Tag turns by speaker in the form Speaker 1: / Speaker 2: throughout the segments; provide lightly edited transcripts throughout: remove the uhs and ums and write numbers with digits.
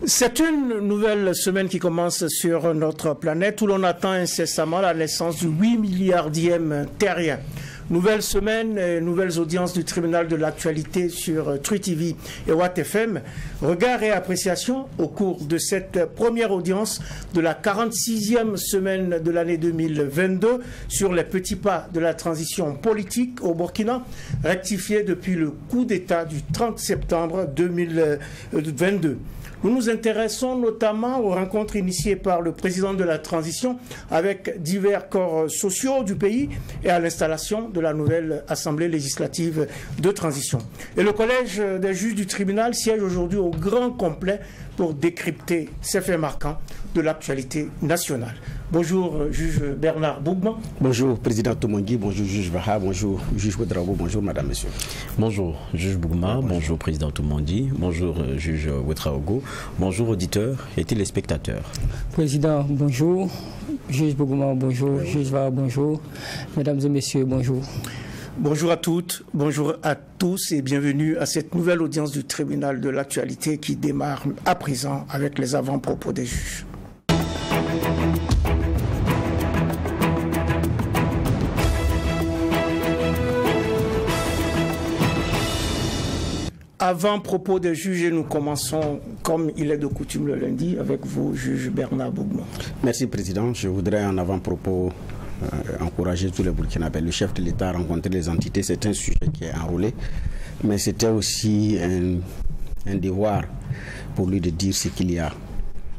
Speaker 1: C'est une nouvelle semaine qui commence sur notre planète où l'on attend incessamment la naissance du 8 milliardième terrien. Nouvelle semaine, nouvelles audiences du tribunal de l'actualité sur Tru TV et Watt FM. Regard et appréciation au cours de cette première audience de la 46e semaine de l'année 2022 sur les petits pas de la transition politique au Burkina, rectifié depuis le coup d'État du 30 septembre 2022. Nous nous intéressons notamment aux rencontres initiées par le président de la transition avec divers corps sociaux du pays et à l'installation de la nouvelle Assemblée législative de transition. Et le collège des juges du tribunal siège aujourd'hui au grand complet pour décrypter ces faits marquants de l'actualité nationale. Bonjour, juge Bernard Bougma.
Speaker 2: Bonjour, président Toumongui. Bonjour, juge Vaha. Bonjour, juge Ouedraogo. Bonjour, madame, monsieur.
Speaker 3: Bonjour, juge Bougma. Bonjour, président Toumongui. Bonjour, juge Ouedraogo. Bonjour, auditeurs et téléspectateurs.
Speaker 4: Président, bonjour. Juge Bougma, bonjour. Juge Vaha, bonjour. Mesdames et messieurs, bonjour.
Speaker 1: Bonjour à toutes, bonjour à tous et bienvenue à cette nouvelle audience du tribunal de l'actualité qui démarre à présent avec les avant-propos des juges. Avant-propos des juges, et nous commençons comme il est de coutume le lundi avec vous, juge Bernard Bougma.
Speaker 2: Merci, président. Je voudrais en avant-propos encourager tous les Burkinabés. Le chef de l'État a rencontré les entités, c'est un sujet qui est enrôlé, mais c'était aussi un devoir pour lui de dire ce qu'il y a.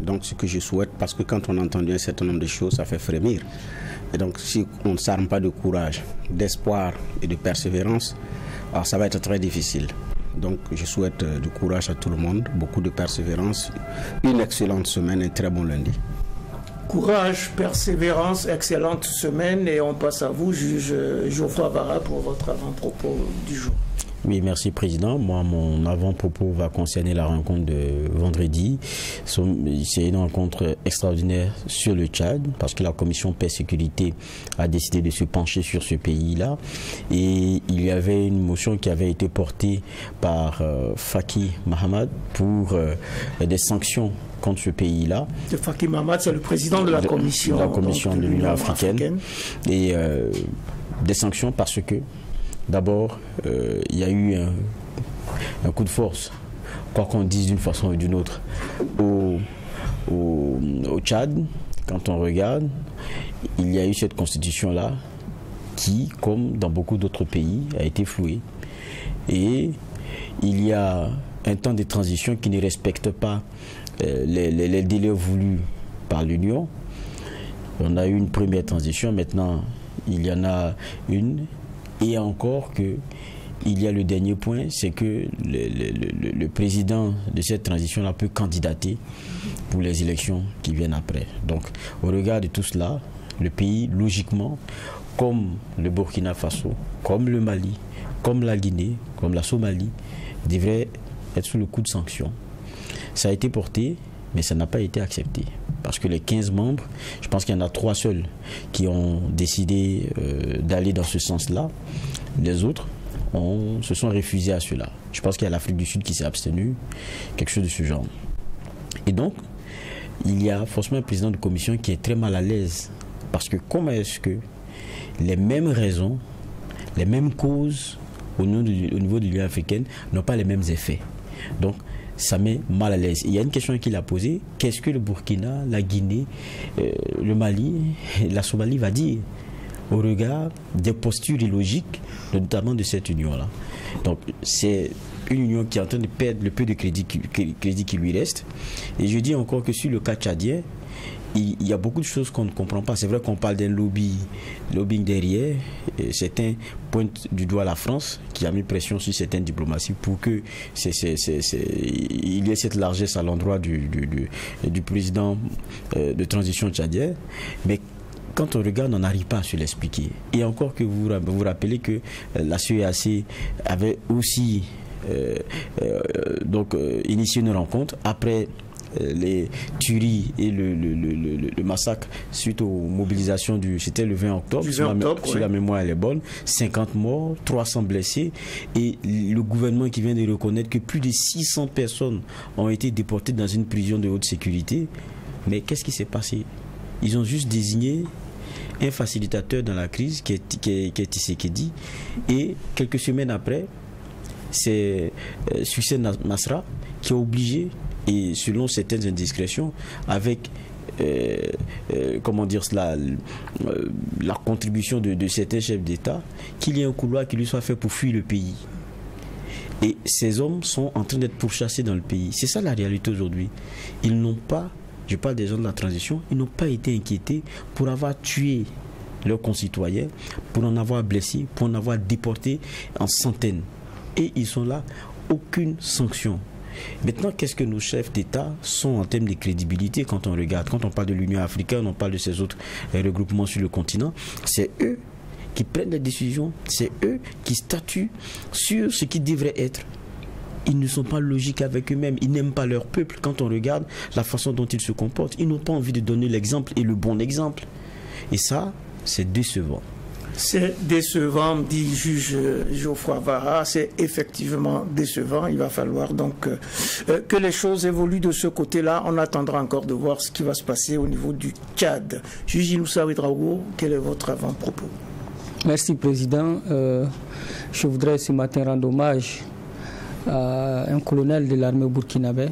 Speaker 2: Donc ce que je souhaite, parce que quand on a entendu un certain nombre de choses, ça fait frémir. Et donc si on ne s'arme pas de courage, d'espoir et de persévérance, alors ça va être très difficile. Donc je souhaite du courage à tout le monde, beaucoup de persévérance, une excellente semaine et un très bon lundi.
Speaker 1: Courage, persévérance, excellente semaine et on passe à vous, juge Geoffroy Vara, pour votre avant-propos du jour.
Speaker 3: Oui, merci président. Moi, mon avant-propos va concerner la rencontre de vendredi. C'est une rencontre extraordinaire sur le Tchad parce que la commission paix sécurité a décidé de se pencher sur ce pays-là. Et il y avait une motion qui avait été portée par Faki Mahamat pour des sanctions contre ce pays-là.
Speaker 1: Faki Mahamat, c'est le président de la commission.
Speaker 3: De la commission de l'Union africaine. Et des sanctions parce que d'abord, il y a eu un coup de force, quoi qu'on dise d'une façon ou d'une autre, au Tchad. Quand on regarde, il y a eu cette constitution-là qui, comme dans beaucoup d'autres pays, a été flouée. Et il y a un temps de transition qui ne respecte pas les délais voulus par l'Union. On a eu une première transition, maintenant il y en a une. Et encore que il y a le dernier point, c'est que le président de cette transition-là peut candidater pour les élections qui viennent après. Donc, au regard de tout cela, le pays, logiquement, comme le Burkina Faso, comme le Mali, comme la Guinée, comme la Somalie, devrait être sous le coup de sanctions. Ça a été porté, mais ça n'a pas été accepté. Parce que les 15 membres, je pense qu'il y en a 3 seuls qui ont décidé d'aller dans ce sens-là. Les autres se sont refusés à cela. Je pense qu'il y a l'Afrique du Sud qui s'est abstenue, quelque chose de ce genre. Et donc, il y a forcément un président de commission qui est très mal à l'aise. Parce que comment est-ce que les mêmes raisons, les mêmes causes au niveau de l'Union africaine n'ont pas les mêmes effets? Donc, ça met mal à l'aise. Il y a une question qu'il a posée, qu'est-ce que le Burkina, la Guinée, le Mali, la Somalie va dire au regard des postures illogiques, notamment de cette union-là. Donc c'est une union qui est en train de perdre le peu de crédit qui lui reste. Et je dis encore que sur le cas tchadien, il y a beaucoup de choses qu'on ne comprend pas. C'est vrai qu'on parle d'un lobbying derrière. Certains pointent du doigt la France qui a mis pression sur certaines diplomaties pour que il y ait cette largesse à l'endroit du président de transition tchadien. Mais quand on regarde, on n'arrive pas à se l'expliquer. Et encore que vous vous rappelez que la CEAC avait aussi initié une rencontre après les tueries et le massacre suite aux mobilisations c'était le 20 octobre, si la mémoire elle est bonne, 50 morts, 300 blessés, et le gouvernement qui vient de reconnaître que plus de 600 personnes ont été déportées dans une prison de haute sécurité. Mais qu'est-ce qui s'est passé? Ils ont juste désigné un facilitateur dans la crise qui est Tshisekedi, et quelques semaines après, c'est Succès Masra qui a obligé, et selon certaines indiscrétions, avec comment dire cela, la contribution de certains chefs d'État, qu'il y ait un couloir qui lui soit fait pour fuir le pays. Et ces hommes sont en train d'être pourchassés dans le pays. C'est ça la réalité aujourd'hui. Ils n'ont pas, je parle des gens de la transition, ils n'ont pas été inquiétés pour avoir tué leurs concitoyens, pour en avoir blessé, pour en avoir déporté en centaines. Et ils sont là, aucune sanction. Maintenant, qu'est-ce que nos chefs d'État sont en termes de crédibilité quand on regarde? Quand on parle de l'Union africaine, on parle de ces autres regroupements sur le continent. C'est eux qui prennent les décisions, c'est eux qui statuent sur ce qui devrait être. Ils ne sont pas logiques avec eux-mêmes, ils n'aiment pas leur peuple. Quand on regarde la façon dont ils se comportent, ils n'ont pas envie de donner l'exemple et le bon exemple. Et ça, c'est décevant.
Speaker 1: C'est décevant, dit juge Geoffroy Vara, c'est effectivement décevant. Il va falloir donc que les choses évoluent de ce côté-là. On attendra encore de voir ce qui va se passer au niveau du Tchad. Juge Inoussa Ouedraogo, quel est votre avant-propos?
Speaker 4: Merci, Président. Je voudrais ce matin rendre hommage à un colonel de l'armée burkinabé,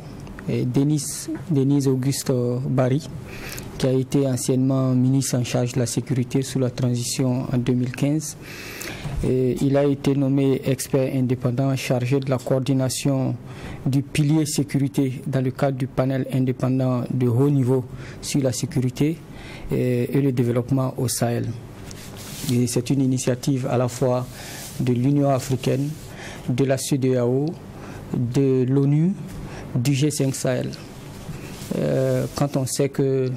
Speaker 4: Denis Auguste Barry, qui a été anciennement ministre en charge de la sécurité sous la transition en 2015. Et il a été nommé expert indépendant chargé de la coordination du pilier sécurité dans le cadre du panel indépendant de haut niveau sur la sécurité et le développement au Sahel. C'est une initiative à la fois de l'Union africaine, de la CEDEAO, de l'ONU, du G5 Sahel. Quand on sait que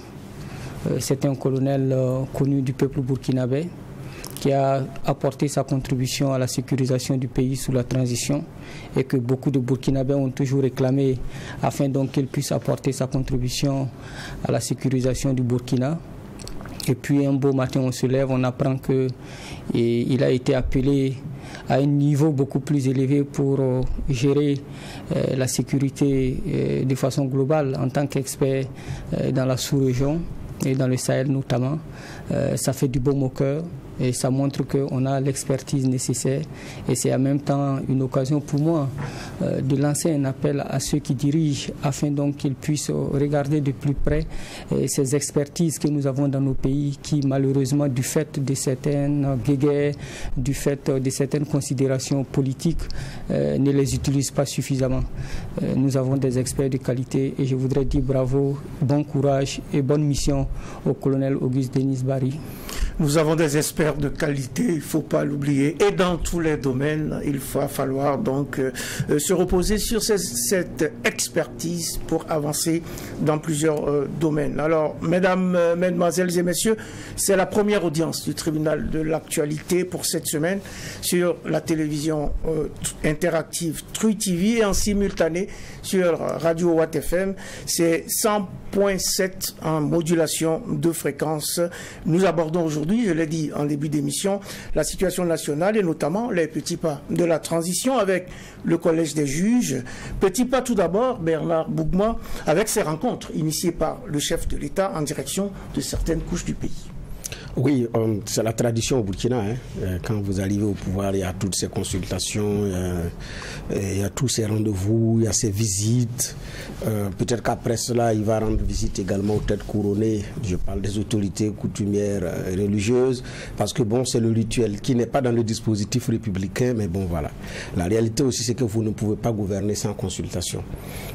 Speaker 4: c'est un colonel connu du peuple burkinabé qui a apporté sa contribution à la sécurisation du pays sous la transition et que beaucoup de Burkinabés ont toujours réclamé afin donc qu'il puisse apporter sa contribution à la sécurisation du Burkina. Et puis un beau matin on se lève, on apprend qu'il a été appelé à un niveau beaucoup plus élevé pour gérer la sécurité de façon globale en tant qu'expert dans la sous-région et dans le Sahel notamment. Ça fait du baume au cœur et ça montre qu'on a l'expertise nécessaire, et c'est en même temps une occasion pour moi de lancer un appel à ceux qui dirigent afin donc qu'ils puissent regarder de plus près ces expertises que nous avons dans nos pays qui malheureusement du fait de certaines guéguerres, du fait de certaines considérations politiques ne les utilisent pas suffisamment. Nous avons des experts de qualité et je voudrais dire bravo, bon courage et bonne mission au colonel Auguste Denis Barry.
Speaker 1: Nous avons des experts de qualité, il ne faut pas l'oublier, et dans tous les domaines, il va falloir donc se reposer sur cette expertise pour avancer dans plusieurs domaines. Alors, mesdames, mesdemoiselles et messieurs, c'est la première audience du tribunal de l'actualité pour cette semaine sur la télévision interactive True TV et en simultané sur Radio Watt FM. C'est 100.7 en modulation de fréquence. Nous abordons aujourd'hui, je l'ai dit en début d'émission, la situation nationale et notamment les petits pas de la transition avec le Collège des juges. Petits pas tout d'abord, Bernard Bougma, avec ses rencontres initiées par le chef de l'État en direction de certaines couches du pays.
Speaker 2: Oui, c'est la tradition au Burkina. Quand vous arrivez au pouvoir, il y a toutes ces consultations, il y a tous ces rendez-vous, il y a ces visites. Peut-être qu'après cela, il va rendre visite également aux têtes couronnées. Je parle des autorités coutumières religieuses, parce que bon, c'est le rituel qui n'est pas dans le dispositif républicain, mais bon, voilà. La réalité aussi, c'est que vous ne pouvez pas gouverner sans consultation.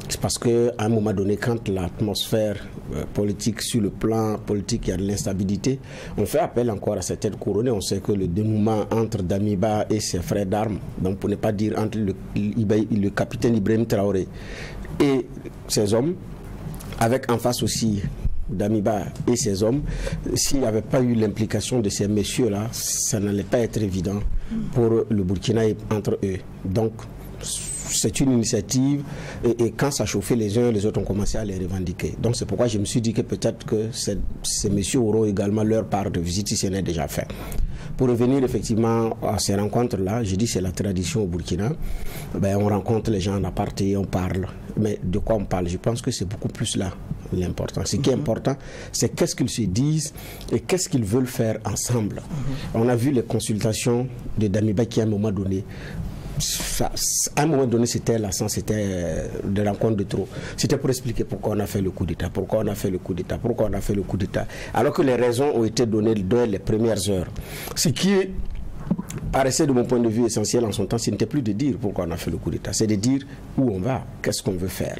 Speaker 2: C'est parce qu'à un moment donné, quand l'atmosphère politique, sur le plan politique, il y a de l'instabilité, on fait appel encore à cette tête couronnée. On sait que le dénouement entre Damiba et ses frères d'armes, donc pour ne pas dire entre le capitaine Ibrahim Traoré et ses hommes, avec en face aussi Damiba et ses hommes, s'il n'y avait pas eu l'implication de ces messieurs-là, ça n'allait pas être évident pour le Burkina et entre eux. Donc, c'est une initiative et quand ça chauffait, les uns et les autres ont commencé à les revendiquer. Donc c'est pourquoi je me suis dit que peut-être que ces messieurs auront également leur part de visite si ce n'est déjà fait. Pour revenir effectivement à ces rencontres-là, je dis c'est la tradition au Burkina. On rencontre les gens en aparté, on parle. Mais de quoi on parle? Je pense que c'est beaucoup plus là l'important. Ce qui est important, c'est qu'est-ce qu'ils se disent et qu'est-ce qu'ils veulent faire ensemble. On a vu les consultations de Damiba qui à un moment donné, c'était l'accent, c'était des rencontres de trop. C'était pour expliquer pourquoi on a fait le coup d'État, pourquoi on a fait le coup d'État, pourquoi on a fait le coup d'État. Alors que les raisons ont été données dès les premières heures. Ce qui paraissait de mon point de vue essentiel en son temps, ce n'était plus de dire pourquoi on a fait le coup d'État, c'est de dire où on va, qu'est-ce qu'on veut faire.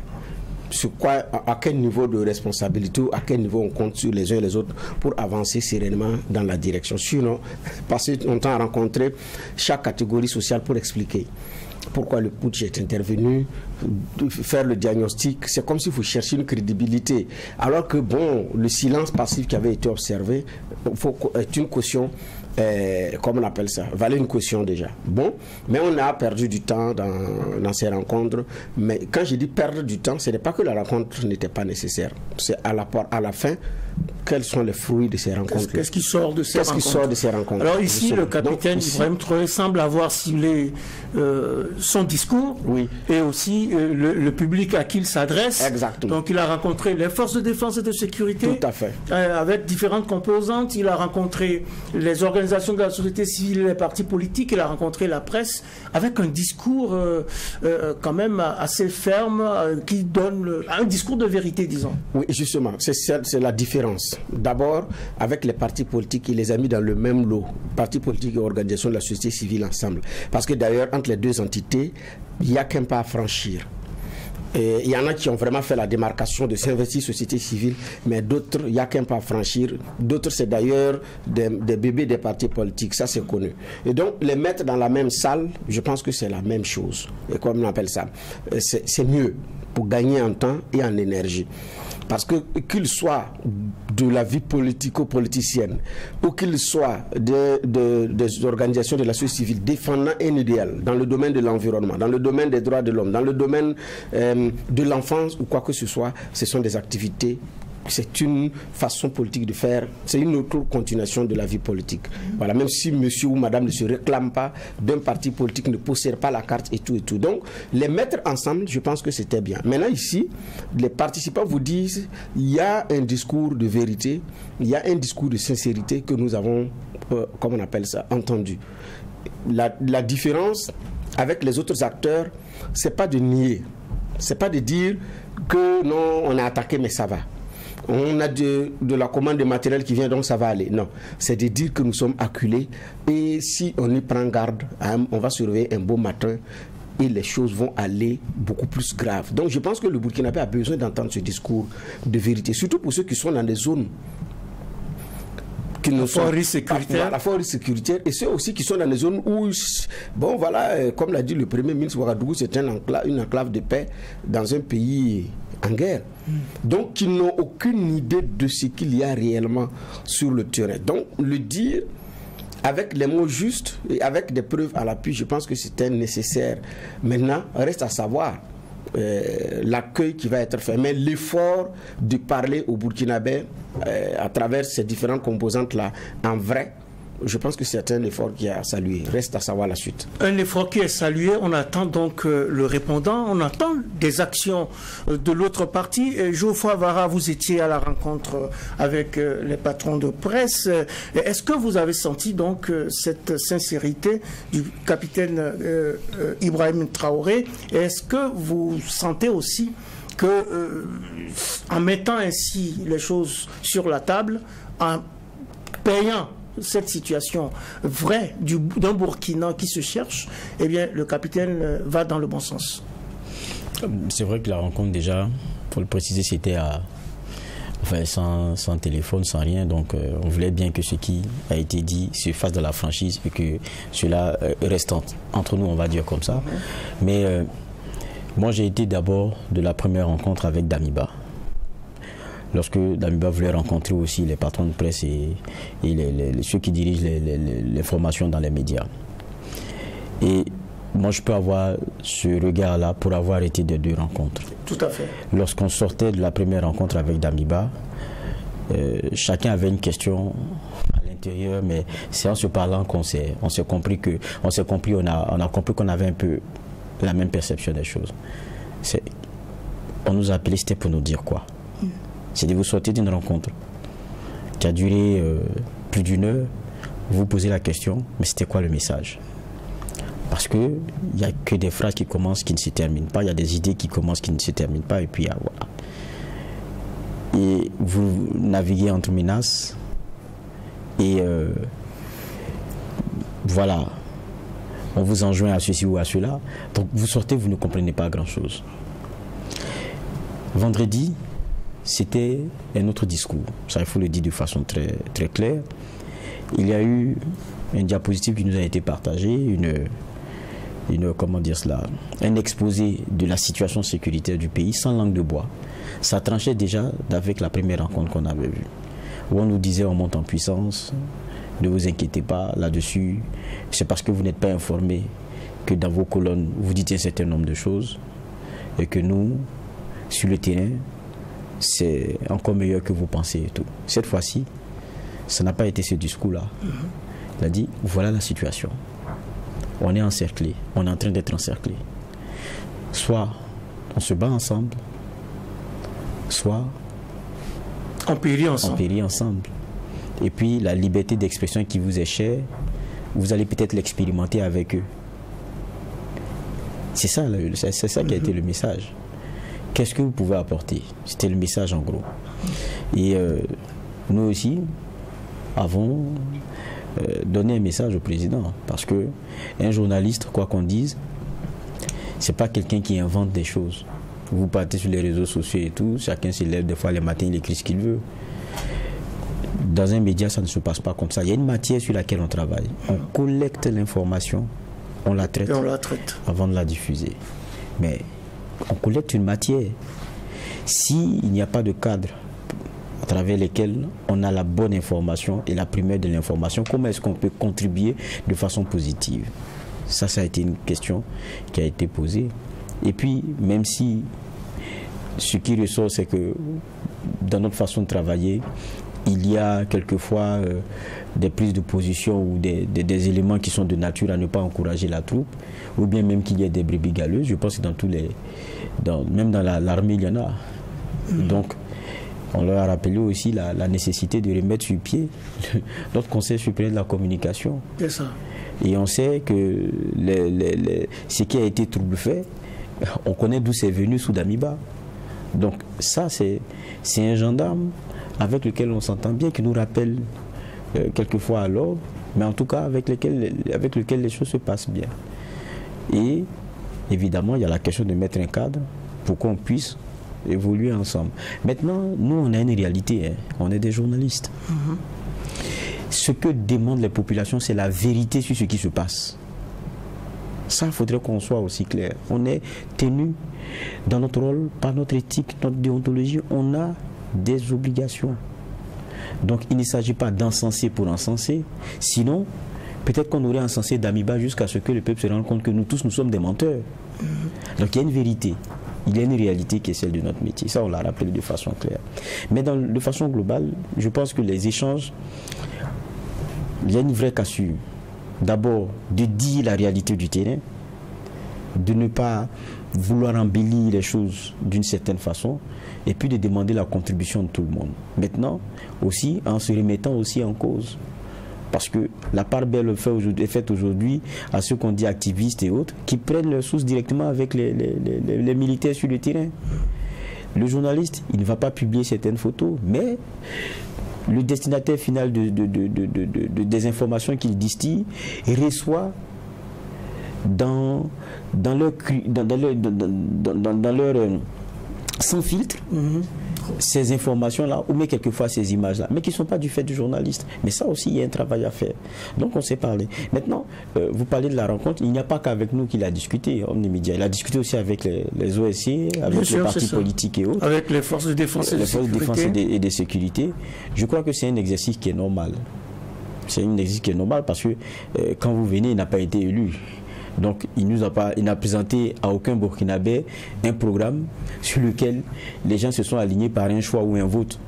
Speaker 2: Sur quoi, à quel niveau de responsabilité, à quel niveau on compte sur les uns et les autres pour avancer sereinement dans la direction. Sinon, passer longtemps à rencontrer chaque catégorie sociale pour expliquer pourquoi le putsch est intervenu, faire le diagnostic, c'est comme s'il faut chercher une crédibilité. Alors que, le silence passif qui avait été observé est une caution, comment on appelle ça, valait une caution déjà. Mais on a perdu du temps dans ces rencontres. Mais quand je dis perdre du temps, ce n'est pas que la rencontre n'était pas nécessaire. C'est à la fin, quels sont les fruits de ces rencontres?
Speaker 1: Qu'est-ce qui sort de ces rencontres? Alors ici, le capitaine Ibrahim Traoré semble avoir ciblé son discours et aussi le public à qui il s'adresse.
Speaker 2: Exactement.
Speaker 1: Donc il a rencontré les forces de défense et de sécurité.
Speaker 2: Tout à fait.
Speaker 1: Avec différentes composantes. Il a rencontré les organisations de la société civile et les partis politiques. Il a rencontré la presse avec un discours quand même assez ferme qui donne un discours de vérité, disons.
Speaker 2: Oui, justement. C'est la différence. D'abord, avec les partis politiques, il les a mis dans le même lot. Partis politiques et organisations de la société civile ensemble. Parce que d'ailleurs, entre les deux entités, il n'y a qu'un pas à franchir. Et il y en a qui ont vraiment fait la démarcation de s'investir société civile, mais d'autres, il n'y a qu'un pas à franchir. D'autres, c'est d'ailleurs des bébés des partis politiques, ça c'est connu. Et donc, les mettre dans la même salle, je pense que c'est la même chose. Et comme on appelle ça, c'est mieux pour gagner en temps et en énergie. Parce que qu'il soit de la vie politico-politicienne ou qu'il soit des organisations de la société civile défendant un idéal dans le domaine de l'environnement, dans le domaine des droits de l'homme, dans le domaine de l'enfance ou quoi que ce soit, ce sont des activités. C'est une façon politique de faire, c'est une autre continuation de la vie politique. Voilà, même si monsieur ou madame ne se réclame pas d'un parti politique, ne possède pas la carte et tout et tout. Donc, les mettre ensemble, je pense que c'était bien. Maintenant ici, les participants vous disent, il y a un discours de vérité, il y a un discours de sincérité que nous avons, comme on appelle ça, entendu. La différence avec les autres acteurs, c'est pas de nier, c'est pas de dire que non, on a attaqué mais ça va. On a de la commande de matériel qui vient, donc ça va aller. Non, c'est de dire que nous sommes acculés et si on y prend garde, on va se réveiller un beau matin et les choses vont aller beaucoup plus graves. Donc je pense que le Burkinabé a besoin d'entendre ce discours de vérité, surtout pour ceux qui sont dans des zones qui ne sont pas à la fois sécuritaire et ceux aussi qui sont dans des zones où, comme l'a dit le Premier ministre Ouagadougou, c'est une enclave de paix dans un pays en guerre. Donc, qui n'ont aucune idée de ce qu'il y a réellement sur le terrain. Donc, le dire avec les mots justes et avec des preuves à l'appui, je pense que c'était nécessaire. Maintenant, reste à savoir l'accueil qui va être fait. Mais l'effort de parler au Burkinabé à travers ces différentes composantes-là, en vrai, je pense que c'est un effort qui est à saluer. Reste à savoir la suite.
Speaker 1: Un effort qui est salué. On attend donc le répondant. On attend des actions de l'autre partie. Geoffroy Vara, vous étiez à la rencontre avec les patrons de presse. Est-ce que vous avez senti donc cette sincérité du capitaine Ibrahim Traoré? Est-ce que vous sentez aussi que, en mettant ainsi les choses sur la table, en payant cette situation vraie d'un Burkina qui se cherche, eh bien, le capitaine va dans le bon sens.
Speaker 3: C'est vrai que la rencontre, déjà, pour le préciser, c'était sans téléphone, sans rien. Donc, on voulait bien que ce qui a été dit se fasse de la franchise et que cela reste entre nous, on va dire comme ça. Mais moi, j'ai été d'abord de la première rencontre avec Damiba. Lorsque Damiba voulait rencontrer aussi les patrons de presse et ceux qui dirigent les formations dans les médias. Et moi je peux avoir ce regard-là pour avoir été des deux rencontres.
Speaker 1: Tout à fait.
Speaker 3: Lorsqu'on sortait de la première rencontre avec Damiba, chacun avait une question à l'intérieur, mais c'est en se parlant qu'on s'est compris on a compris qu'on avait un peu la même perception des choses. On nous a appelés, c'était pour nous dire quoi? C'est-à-dire vous sortez d'une rencontre qui a duré plus d'une heure, vous posez la question, mais c'était quoi le message? Parce qu'il n'y a que des phrases qui commencent, qui ne se terminent pas, il y a des idées qui commencent, qui ne se terminent pas, et puis voilà. Et vous naviguez entre menaces, et voilà, on vous enjoint à ceci ou à cela, donc vous sortez, vous ne comprenez pas grand-chose. Vendredi, c'était un autre discours, ça il faut le dire de façon très, très claire. Il y a eu un diapositive qui nous a été partagé, comment dire cela, un exposé de la situation sécuritaire du pays sans langue de bois. Ça tranchait déjà avec la première rencontre qu'on avait vue, où on nous disait on monte en puissance, ne vous inquiétez pas là-dessus, c'est parce que vous n'êtes pas informé que dans vos colonnes vous dites un certain nombre de choses et que nous, sur le terrain, c'est encore meilleur que vous pensez et tout. Cette fois-ci, ça n'a pas été ce discours-là. Il a dit, voilà la situation. On est encerclé, on est en train d'être encerclé. Soit on se bat ensemble, soit
Speaker 1: on périt ensemble.
Speaker 3: Et puis la liberté d'expression qui vous est chère, vous allez peut-être l'expérimenter avec eux. C'est ça qui a été le message. Qu'est-ce que vous pouvez apporter? C'était le message en gros. Et nous aussi avons donné un message au président, parce que un journaliste, quoi qu'on dise, c'est pas quelqu'un qui invente des choses. Vous partez sur les réseaux sociaux et tout, chacun se lève des fois les matins, il écrit ce qu'il veut. Dans un média, ça ne se passe pas comme ça. Il y a une matière sur laquelle on travaille. On collecte l'information, on la traite avant de la diffuser. Mais on collecte une matière. S'il n'y a pas de cadre à travers lesquels on a la bonne information et la primeur de l'information, comment est-ce qu'on peut contribuer de façon positive? Ça a été une question qui a été posée. Et puis, même si ce qui ressort, c'est que dans notre façon de travailler, il y a quelquefois des prises de position ou des éléments qui sont de nature à ne pas encourager la troupe, ou bien même qu'il y ait des brebis galeuses. Je pense que même dans l'armée, il y en a. Donc, on leur a rappelé aussi la nécessité de remettre sur pied notre Conseil supérieur de la communication.
Speaker 1: C'est ça.
Speaker 3: Et on sait que ce qui a été trouble fait, on connaît d'où c'est venu sous Damiba. Donc ça, c'est un gendarme avec lequel on s'entend bien, qui nous rappelle quelquefois à l'ordre, mais en tout cas avec lequel les choses se passent bien. Et évidemment, il y a la question de mettre un cadre pour qu'on puisse évoluer ensemble. Maintenant, nous, on a une réalité, hein. On est des journalistes. Ce que demandent les populations, c'est la vérité sur ce qui se passe. Ça, il faudrait qu'on soit aussi clair. On est tenu dans notre rôle, par notre éthique, notre déontologie, on a des obligations. Donc, il ne s'agit pas d'encenser pour encenser. Sinon, peut-être qu'on aurait encensé Damiba jusqu'à ce que le peuple se rende compte que nous tous, nous sommes des menteurs. Donc, il y a une vérité. Il y a une réalité qui est celle de notre métier. Ça, on l'a rappelé de façon claire. Mais de façon globale, je pense que les échanges, il y a une vraie cassure. D'abord, de dire la réalité du terrain, de ne pas vouloir embellir les choses d'une certaine façon, et puis de demander la contribution de tout le monde. Maintenant, aussi, en se remettant aussi en cause. Parce que la part belle est faite aujourd'hui à ceux qu'on dit activistes et autres, qui prennent leurs sources directement avec les militaires sur le terrain. Le journaliste, il ne va pas publier certaines photos, mais le destinataire final des informations qu'il distille reçoit dans leur sans filtre ces informations-là, ou mais quelquefois ces images-là, mais qui ne sont pas du fait du journaliste. Mais ça aussi, il y a un travail à faire. Donc on s'est parlé. Maintenant, vous parlez de la rencontre, il n'y a pas qu'avec nous qu'il a discuté, Omnimédia. Il a discuté aussi avec les OSC, avec les partis politiques et autres.
Speaker 1: Avec les forces de défense
Speaker 3: et de sécurité. Je crois que c'est un exercice qui est normal. C'est un exercice qui est normal parce que quand vous venez, il n'a pas été élu. Donc il n'a présenté à aucun Burkinabé un programme sur lequel les gens se sont alignés par un choix ou un vote.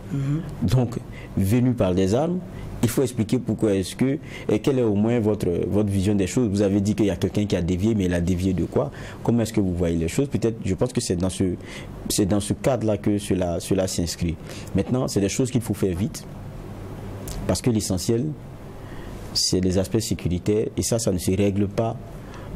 Speaker 3: Donc, venu par des armes, il faut expliquer pourquoi est-ce que, et quelle est au moins votre vision des choses. Vous avez dit qu'il y a quelqu'un qui a dévié, mais il a dévié de quoi? Comment est-ce que vous voyez les choses? Peut-être, je pense que c'est dans ce cadre-là que cela s'inscrit. Maintenant, c'est des choses qu'il faut faire vite, parce que l'essentiel, c'est les aspects sécuritaires, et ça ne se règle pas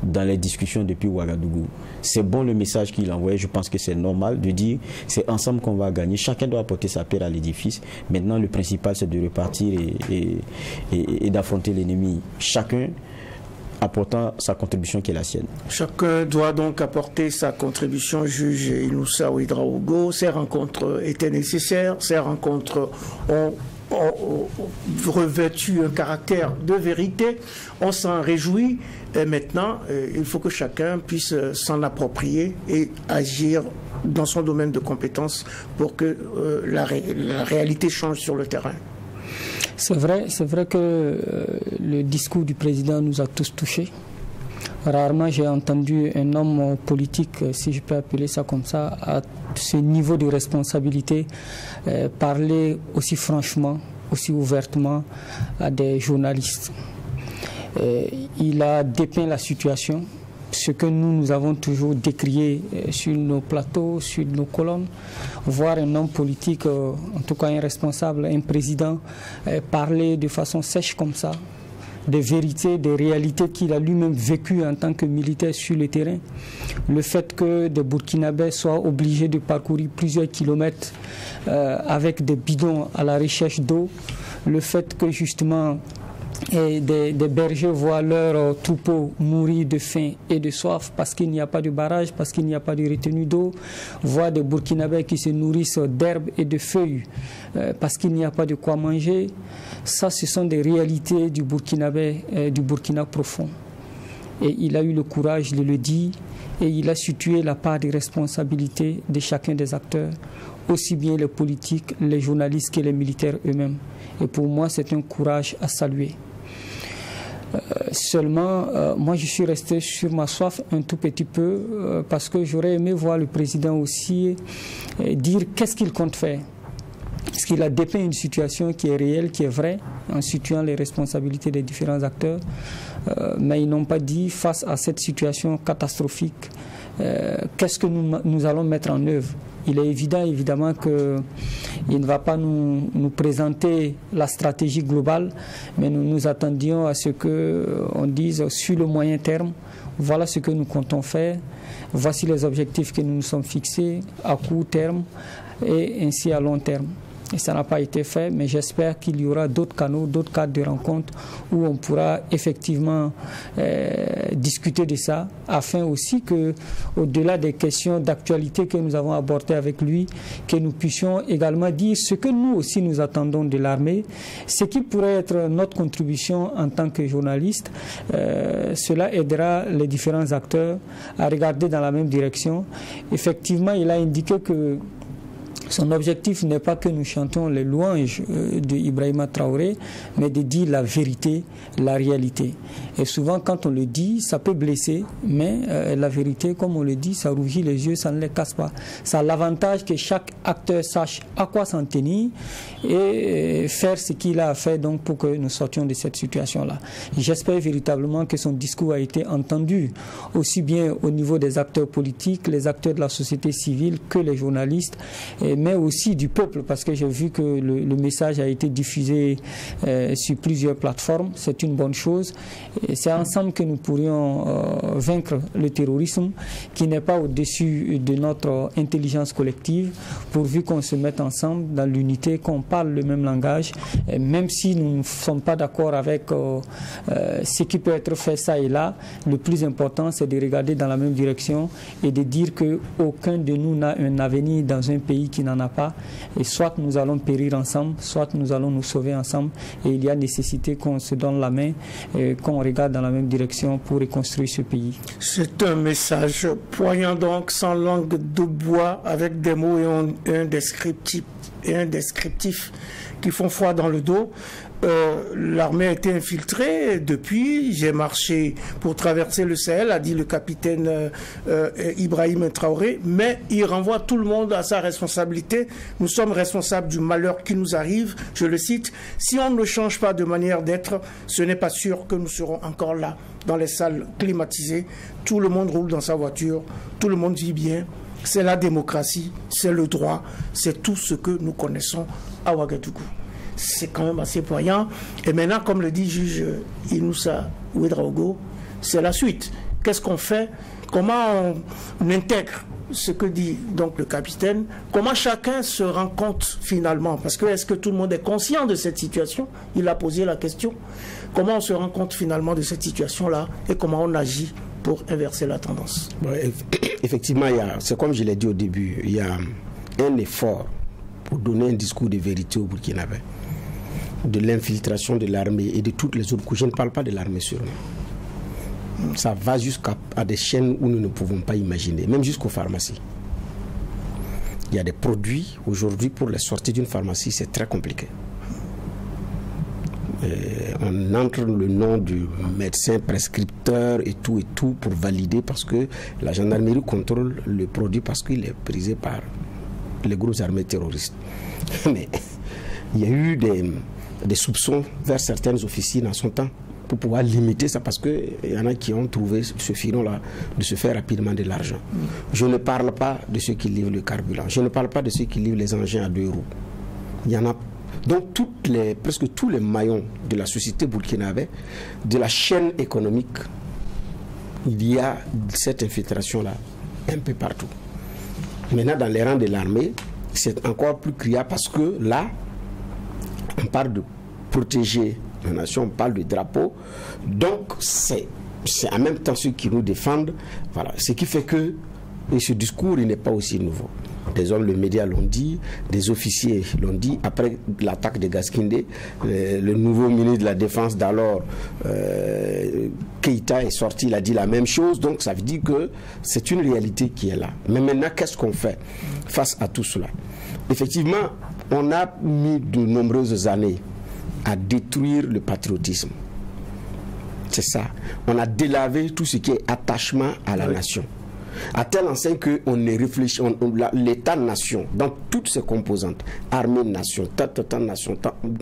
Speaker 3: dans les discussions depuis Ouagadougou. C'est bon le message qu'il envoie, je pense que c'est normal de dire c'est ensemble qu'on va gagner, chacun doit apporter sa pierre à l'édifice. Maintenant le principal c'est de repartir et d'affronter l'ennemi, chacun apportant sa contribution qui est la sienne.
Speaker 1: Chacun doit donc apporter sa contribution, juge Inoussa Ouedraogo. Ces rencontres étaient nécessaires, ces rencontres ont revêtu un caractère de vérité, on s'en réjouit. Et maintenant, il faut que chacun puisse s'en approprier et agir dans son domaine de compétences pour que la réalité change sur le terrain.
Speaker 4: C'est vrai que le discours du président nous a tous touchés. Rarement j'ai entendu un homme politique, si je peux appeler ça comme ça, à ce niveau de responsabilité, parler aussi franchement, aussi ouvertement à des journalistes. Il a dépeint la situation, ce que nous avons toujours décrié sur nos plateaux, sur nos colonnes. Voir un homme politique, en tout cas un responsable, un président, parler de façon sèche comme ça, des vérités, des réalités qu'il a lui-même vécues en tant que militaire sur le terrain. Le fait que des Burkinabés soient obligés de parcourir plusieurs kilomètres avec des bidons à la recherche d'eau. Le fait que justement des bergers voient leurs troupeaux mourir de faim et de soif parce qu'il n'y a pas de barrage, parce qu'il n'y a pas de retenue d'eau. Voir des Burkinabés qui se nourrissent d'herbes et de feuilles parce qu'il n'y a pas de quoi manger. Ça, ce sont des réalités du Burkinabé, du Burkina profond. Et il a eu le courage de le dire et il a situé la part de responsabilité de chacun des acteurs, aussi bien les politiques, les journalistes que les militaires eux-mêmes. Et pour moi, c'est un courage à saluer. Seulement, moi je suis resté sur ma soif un tout petit peu parce que j'aurais aimé voir le président aussi dire qu'est-ce qu'il compte faire. Parce qu'il a dépeint une situation qui est réelle, qui est vraie, en situant les responsabilités des différents acteurs. Mais ils n'ont pas dit, face à cette situation catastrophique, qu'est-ce que nous allons mettre en œuvre. Il est évident, évidemment, qu'il ne va pas nous présenter la stratégie globale, mais nous nous attendions à ce qu'on dise sur le moyen terme, voilà ce que nous comptons faire, voici les objectifs que nous nous sommes fixés à court terme et ainsi à long terme. Et ça n'a pas été fait, mais j'espère qu'il y aura d'autres canaux, d'autres cadres de rencontres où on pourra effectivement discuter de ça, afin aussi que, au-delà des questions d'actualité que nous avons abordées avec lui, que nous puissions également dire ce que nous aussi nous attendons de l'armée, ce qui pourrait être notre contribution en tant que journaliste. Cela aidera les différents acteurs à regarder dans la même direction. Effectivement, il a indiqué que son objectif n'est pas que nous chantons les louanges de Ibrahima Traoré, mais de dire la vérité, la réalité. Et souvent, quand on le dit, ça peut blesser, mais la vérité, comme on le dit, ça rougit les yeux, ça ne les casse pas. Ça a l'avantage que chaque acteur sache à quoi s'en tenir et faire ce qu'il a à faire donc, pour que nous sortions de cette situation-là. J'espère véritablement que son discours a été entendu, aussi bien au niveau des acteurs politiques, les acteurs de la société civile, que les journalistes, mais aussi du peuple, parce que j'ai vu que le message a été diffusé sur plusieurs plateformes. C'est une bonne chose. C'est ensemble que nous pourrions vaincre le terrorisme, qui n'est pas au-dessus de notre intelligence collective, pourvu qu'on se mette ensemble dans l'unité, qu'on parle le même langage, et même si nous ne sommes pas d'accord avec ce qui peut être fait ça et là, le plus important, c'est de regarder dans la même direction et de dire qu'aucun de nous n'a un avenir dans un pays qui n'en a pas, et soit nous allons périr ensemble, soit nous allons nous sauver ensemble, et il y a nécessité qu'on se donne la main et qu'on regarde dans la même direction pour reconstruire ce pays.
Speaker 1: C'est un message poignant donc, sans langue de bois, avec des mots et un descriptif qui font froid dans le dos. L'armée a été infiltrée. Depuis, j'ai marché pour traverser le Sahel, a dit le capitaine Ibrahim Traoré, mais il renvoie tout le monde à sa responsabilité. Nous sommes responsables du malheur qui nous arrive. Je le cite, si on ne change pas de manière d'être, ce n'est pas sûr que nous serons encore là, dans les salles climatisées. Tout le monde roule dans sa voiture, tout le monde vit bien. C'est la démocratie, c'est le droit, c'est tout ce que nous connaissons à Ouagadougou. C'est quand même assez poignant. Et maintenant, comme le dit juge Inoussa Ouedraogo, c'est la suite. Qu'est-ce qu'on fait? Comment on intègre ce que dit donc le capitaine? Comment chacun se rend compte finalement? Parce que est-ce que tout le monde est conscient de cette situation? Il a posé la question. Comment on se rend compte finalement de cette situation-là et comment on agit pour inverser la tendance?
Speaker 2: Effectivement, c'est comme je l'ai dit au début, il y a un effort pour donner un discours de vérité au Burkinabé, de l'infiltration de l'armée et de toutes les autres couches. Je ne parle pas de l'armée sûrement. Ça va jusqu'à des chaînes où nous ne pouvons pas imaginer, même jusqu'aux pharmacies. Il y a des produits, aujourd'hui, pour les sortir d'une pharmacie, c'est très compliqué. On entre le nom du médecin prescripteur et tout pour valider, parce que la gendarmerie contrôle le produit parce qu'il est prisé par les grosses armées terroristes. Mais il y a eu des soupçons vers certaines officines en son temps pour pouvoir limiter ça, parce qu'il y en a qui ont trouvé ce filon-là de se faire rapidement de l'argent. Je ne parle pas de ceux qui livrent le carburant, je ne parle pas de ceux qui livrent les engins à 2 roues. Il y en a. Donc presque tous les maillons de la société burkinabé, de la chaîne économique, il y a cette infiltration-là un peu partout. Maintenant, dans les rangs de l'armée, c'est encore plus criard, parce que là, on parle de protéger la nation, on parle de drapeau. Donc, c'est en même temps ceux qui nous défendent. Voilà. Ce qui fait que ce discours, il n'est pas aussi nouveau. Des hommes, les médias l'ont dit, des officiers l'ont dit. Après l'attaque de Gaskinde, le nouveau ministre de la Défense d'alors, Keïta, est sorti, il a dit la même chose. Donc ça veut dire que c'est une réalité qui est là. Mais maintenant, qu'est-ce qu'on fait face à tout cela? Effectivement, on a mis de nombreuses années à détruire le patriotisme. C'est ça. On a délavé tout ce qui est attachement à la nation. À telle enseigne qu'on ne réfléchit, l'État-nation, dans toutes ses composantes, armée-nation, nation,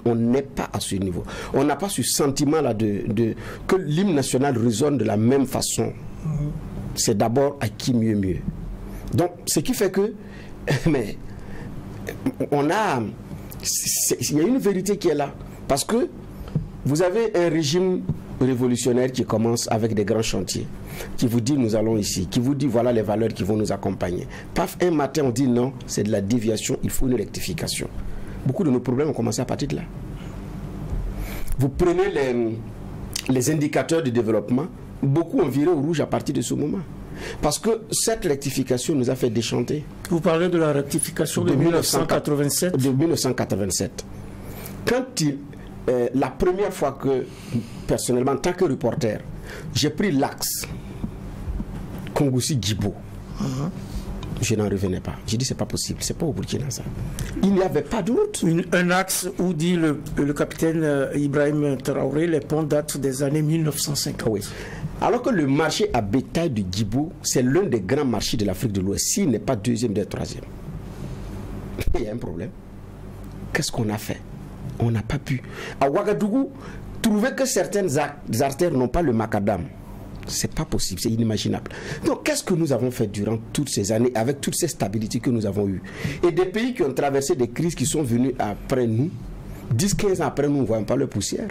Speaker 2: on n'est pas à ce niveau. On n'a pas ce sentiment-là que l'hymne national résonne de la même façon. C'est d'abord à qui mieux. Donc, ce qui fait que, mais, il y a une vérité qui est là. Parce que vous avez un régime révolutionnaire qui commence avec des grands chantiers, qui vous dit nous allons ici, qui vous dit voilà les valeurs qui vont nous accompagner. Paf, un matin on dit non, c'est de la déviation, il faut une rectification. Beaucoup de nos problèmes ont commencé à partir de là. Vous prenez les indicateurs de développement, beaucoup ont viré au rouge à partir de ce moment. Parce que cette rectification nous a fait déchanter.
Speaker 1: Vous parlez de la rectification de 1987 ?
Speaker 2: De 1987. Quand la première fois que, personnellement, en tant que reporter, j'ai pris l'axe Kongoussi-Djibo, je n'en revenais pas. J'ai dit c'est pas possible, c'est pas au Burkina ça. Il n'y avait pas de route.
Speaker 1: Un axe où dit le capitaine Ibrahim Traoré, les ponts datent des années 1950.
Speaker 2: Oui. Alors que le marché à bétail de Djibo, c'est l'un des grands marchés de l'Afrique de l'Ouest, s'il n'est pas deuxième, mais troisième. Il y a un problème. Qu'est-ce qu'on a fait? On n'a pas pu. À Ouagadougou, trouver que certaines artères n'ont pas le macadam, c'est pas possible, c'est inimaginable. Donc qu'est-ce que nous avons fait durant toutes ces années avec toutes ces stabilités que nous avons eues? Et des pays qui ont traversé des crises qui sont venus après nous, 10-15 ans après nous, on ne voit pas leur poussière.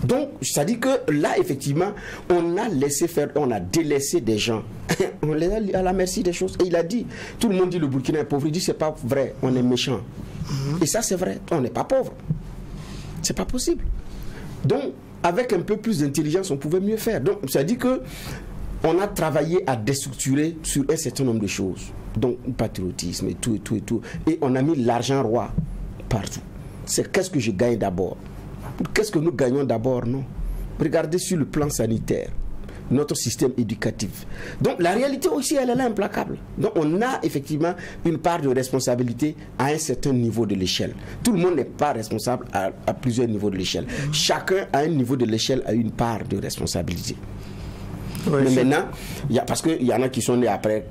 Speaker 2: Donc, ça dit que là, effectivement, on a laissé faire, on a délaissé des gens. On les a à la merci des choses. Et il a dit, tout le monde dit le Burkina est pauvre. Il dit, c'est pas vrai, on est méchant. Et ça, c'est vrai, on n'est pas pauvre. C'est pas possible. Donc, avec un peu plus d'intelligence, on pouvait mieux faire. Donc, ça dit que on a travaillé à déstructurer sur un certain nombre de choses. Donc, le patriotisme et tout, et tout, et tout. Et on a mis l'argent roi partout. C'est qu'est-ce que je gagne d'abord? Qu'est-ce que nous gagnons d'abord? Non. Regardez sur le plan sanitaire. notre système éducatif. Donc la réalité aussi, elle est là implacable. Donc on a effectivement une part de responsabilité à un certain niveau de l'échelle. Tout le monde n'est pas responsable à plusieurs niveaux de l'échelle. Chacun à un niveau de l'échelle a une part de responsabilité. Oui, mais maintenant, parce qu'il y en a qui sont nés après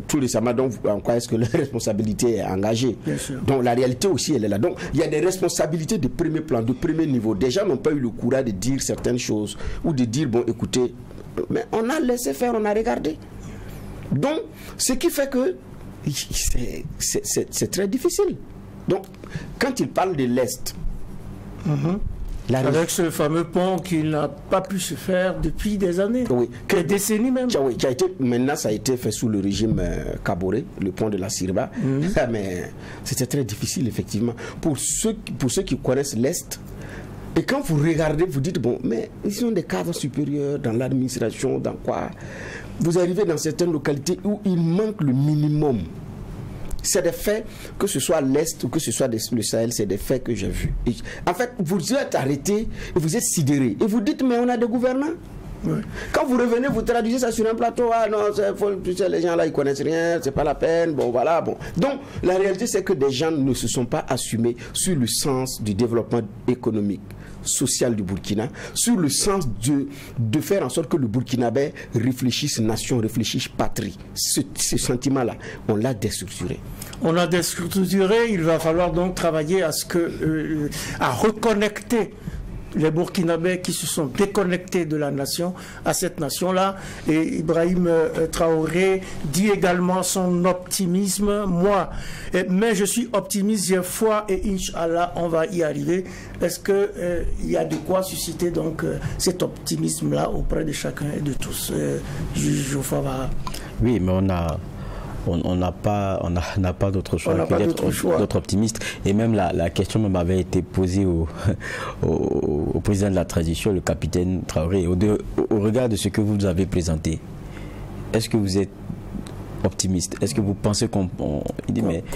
Speaker 2: tout récemment, donc en quoi est-ce que leur responsabilité est engagée? Donc la réalité aussi, elle est là. Donc il y a des responsabilités de premier plan, de premier niveau. Des gens n'ont pas eu le courage de dire certaines choses ou de dire, bon écoutez, mais on a laissé faire, on a regardé. Donc ce qui fait que c'est très difficile. Donc quand il parle de l'Est,
Speaker 1: avec ce fameux pont qui n'a pas pu se faire depuis des années, des décennies même.
Speaker 2: Maintenant, ça a été fait sous le régime Kaboré, le pont de la Sirba. Mais c'était très difficile, effectivement. Pour ceux qui connaissent l'Est, et quand vous regardez, vous dites, bon, mais ils ont des cadres supérieurs dans l'administration, dans quoi? Vous arrivez dans certaines localités où il manque le minimum. C'est des faits, que ce soit l'Est ou que ce soit le Sahel, c'est des faits que j'ai vus. En fait, vous êtes arrêtés et vous êtes sidérés. Et vous dites, mais on a des gouvernants. Quand vous revenez, vous traduisez ça sur un plateau. Ah non, les gens là, ils connaissent rien, c'est pas la peine. Bon, voilà. Bon. Donc, la réalité, c'est que des gens ne se sont pas assumés sur le sens du développement économique, social du Burkina, sur le sens de faire en sorte que le Burkinabé réfléchisse nation, réfléchisse patrie. Ce sentiment-là, on l'a déstructuré.
Speaker 1: On l'a déstructuré, il va falloir donc travailler à reconnecter les Burkinabés qui se sont déconnectés de la nation, à cette nation-là. Et Ibrahim Traoré dit également son optimisme. Mais je suis optimiste, j'ai foi et Inch'Allah, on va y arriver. Est-ce qu'il y a de quoi susciter donc cet optimisme-là auprès de chacun et de tous?
Speaker 3: Oui, mais on n'a pas d'autre choix que d'être optimiste. Et même la question m'avait été posée au président de la transition, le capitaine Traoré, au regard de ce que vous nous avez présenté. Est-ce que vous êtes optimiste? Est-ce que vous pensez qu'on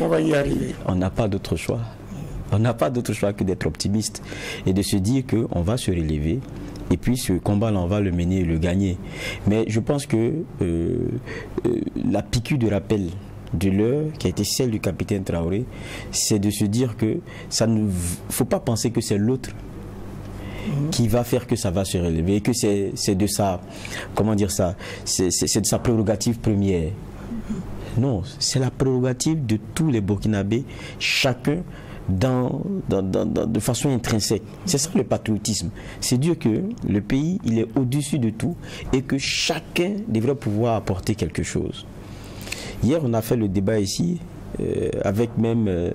Speaker 1: va y arriver?
Speaker 3: On n'a pas d'autre choix. On n'a pas d'autre choix que d'être optimiste et de se dire qu'on va se relever. Et puis ce combat-là, on va le mener et le gagner. Mais je pense que la piqûre de rappel de l'heure, qui a été celle du capitaine Traoré, c'est de se dire que ça ne faut pas penser que c'est l'autre qui va faire que ça va se relever, et que c'est de sa, comment dire ça, c'est de sa prérogative première. Non, c'est la prérogative de tous les Burkinabés, chacun de façon intrinsèque. C'est ça le patriotisme. C'est dire que le pays, il est au-dessus de tout et que chacun devrait pouvoir apporter quelque chose. Hier, on a fait le débat ici avec même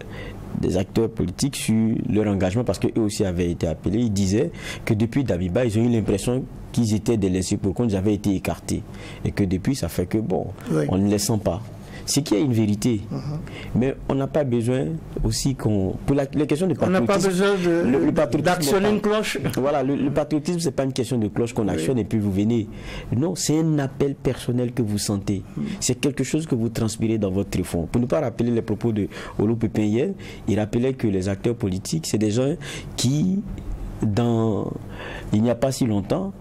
Speaker 3: des acteurs politiques sur leur engagement, parce qu'eux aussi avaient été appelés. Ils disaient que depuis Damiba, ils ont eu l'impression qu'ils étaient des laissés pour compte, ils avaient été écartés. Et que depuis, ça fait que bon, on ne les sent pas. C'est qu'il y a une vérité. Mais on n'a pas besoin aussi qu'on... Pour les questions de patriotisme...
Speaker 1: On n'a pas besoin d'actionner une cloche.
Speaker 3: Voilà, le patriotisme, ce n'est pas une question de cloche qu'on actionne et puis vous venez. Non, c'est un appel personnel que vous sentez. C'est quelque chose que vous transpirez dans votre tréfonds. Pour ne pas rappeler les propos de Olo Pépin hier, il rappelait que les acteurs politiques, c'est des gens qui, il n'y a pas si longtemps,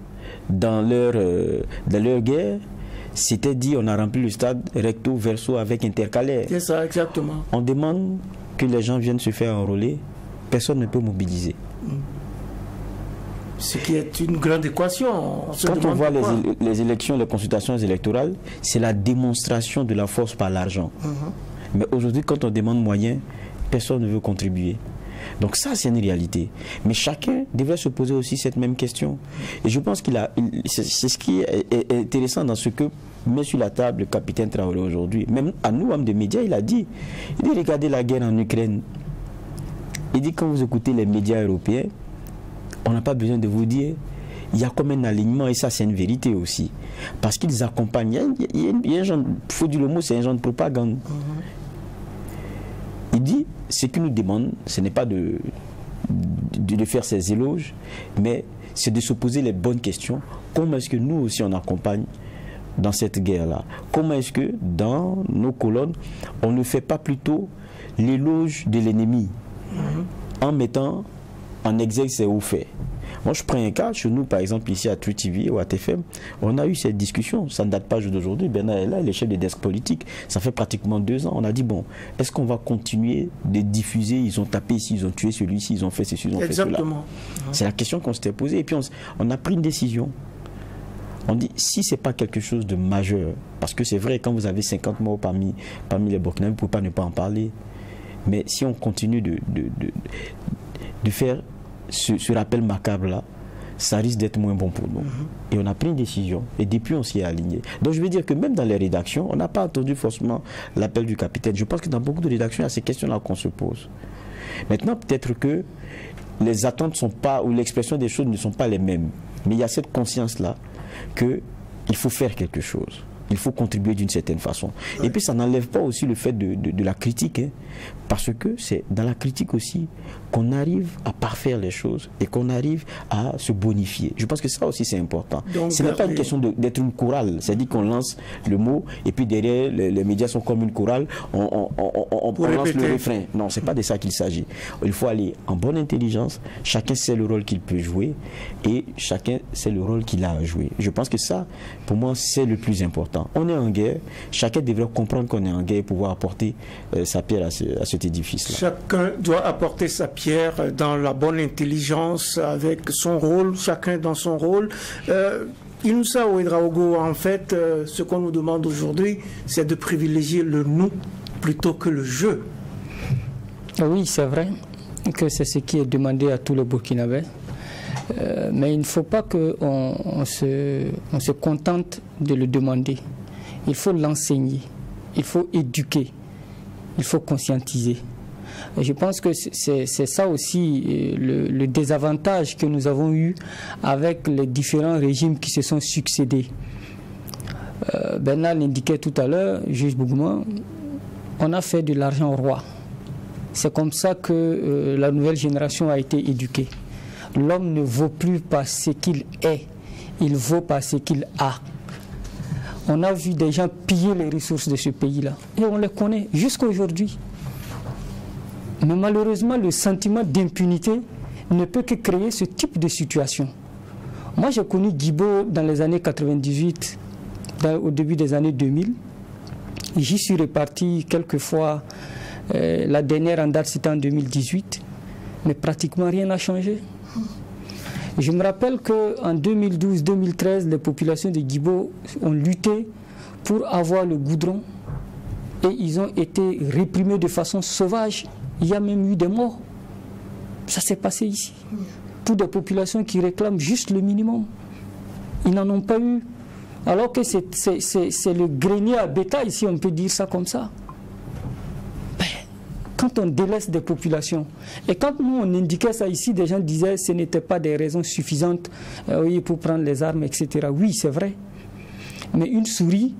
Speaker 3: dans leur guerre, c'était dit, on a rempli le stade recto verso avec intercalaire.
Speaker 1: C'est ça, exactement.
Speaker 3: On demande que les gens viennent se faire enrôler, personne ne peut mobiliser.
Speaker 1: Ce qui est une grande équation.
Speaker 3: Quand on voit les élections, les consultations électorales, c'est la démonstration de la force par l'argent. Mais aujourd'hui, quand on demande moyens, personne ne veut contribuer. Donc ça, c'est une réalité. Mais chacun devrait se poser aussi cette même question. Et je pense c'est ce qui est intéressant dans ce que met sur la table le capitaine Traoré aujourd'hui. Même à nous, hommes de médias, il dit, regardez la guerre en Ukraine. Il dit, quand vous écoutez les médias européens, on n'a pas besoin de vous dire, il y a comme un alignement, et ça, c'est une vérité aussi. Parce qu'ils accompagnent, il y a un genre, faut dire le mot, c'est un genre de propagande. Il dit, ce qu'il nous demande, ce n'est pas de faire ses éloges, mais c'est de se poser les bonnes questions. Comment est-ce que nous aussi on accompagne dans cette guerre-là? Comment est-ce que dans nos colonnes, on ne fait pas plutôt l'éloge de l'ennemi en mettant en exergue ses hauts faits, Moi, je prends un cas, chez nous, par exemple, ici à True TV ou à TFM, on a eu cette discussion, ça ne date pas d'aujourd'hui. Bernard est là, il est chef des desks politiques, ça fait pratiquement 2 ans. On a dit, bon, est-ce qu'on va continuer de diffuser, ils ont tapé ici, ils ont tué celui-ci, ils ont fait ceci, ils ont fait cela.
Speaker 1: Exactement.
Speaker 3: C'est la question qu'on s'était posée, et puis on a pris une décision. On dit, si ce n'est pas quelque chose de majeur, parce que c'est vrai, quand vous avez 50 morts parmi les Burkinabés, vous ne pouvez pas ne pas en parler. Mais si on continue de faire ce rappel macabre-là, ça risque d'être moins bon pour nous. Et on a pris une décision, et depuis on s'y est aligné. Donc je veux dire que même dans les rédactions, on n'a pas entendu forcément l'appel du capitaine. Je pense que dans beaucoup de rédactions, il y a ces questions-là qu'on se pose. Maintenant, peut-être que les attentes ne sont pas, ou l'expression des choses ne sont pas les mêmes. Mais il y a cette conscience-là qu'il faut faire quelque chose. Il faut contribuer d'une certaine façon. Ouais. Et puis ça n'enlève pas aussi le fait de la critique, hein, parce que c'est dans la critique aussi qu'on arrive à parfaire les choses et qu'on arrive à se bonifier. Je pense que ça aussi c'est important. Ce n'est pas une question d'être une chorale, c'est-à-dire qu'on lance le mot et puis derrière les médias sont comme une chorale, on lance le refrain. Non, c'est pas de ça qu'il s'agit. Il faut aller en bonne intelligence, chacun sait le rôle qu'il peut jouer et chacun sait le rôle qu'il a à jouer. Je pense que ça, pour moi, c'est le plus important. On est en guerre, chacun devrait comprendre qu'on est en guerre pour pouvoir apporter sa pierre à cet édifice-là.
Speaker 1: Chacun doit apporter sa pierre dans la bonne intelligence, avec son rôle, chacun dans son rôle. Inoussa Ouedraogo, en fait, ce qu'on nous demande aujourd'hui, c'est de privilégier le nous plutôt que le je.
Speaker 4: Oui, c'est vrai que c'est ce qui est demandé à tous les Burkinabés. Mais il ne faut pas qu'on se contente de le demander. Il faut l'enseigner, il faut éduquer, il faut conscientiser. Et je pense que c'est ça aussi le désavantage que nous avons eu avec les différents régimes qui se sont succédés. Bernard l'indiquait tout à l'heure, juge Bougouma, on a fait de l'argent roi. C'est comme ça que la nouvelle génération a été éduquée. L'homme ne vaut plus par ce qu'il est, il vaut par ce qu'il a. On a vu des gens piller les ressources de ce pays-là, et on les connaît jusqu'à aujourd'hui. Mais malheureusement, le sentiment d'impunité ne peut que créer ce type de situation. Moi, j'ai connu Guibo dans les années 98, au début des années 2000. J'y suis reparti quelques fois. La dernière en date, c'était en 2018. Mais pratiquement rien n'a changé. Je me rappelle qu'en 2012-2013, les populations de Guibo ont lutté pour avoir le goudron et ils ont été réprimés de façon sauvage. Il y a même eu des morts. Ça s'est passé ici. Pour des populations qui réclament juste le minimum. Ils n'en ont pas eu. Alors que c'est le grenier à bétail, si on peut dire ça comme ça. Quand on délaisse des populations, et quand nous on indiquait ça ici, des gens disaient que ce n'était pas des raisons suffisantes oui, pour prendre les armes, etc. Oui, c'est vrai. Mais une souris,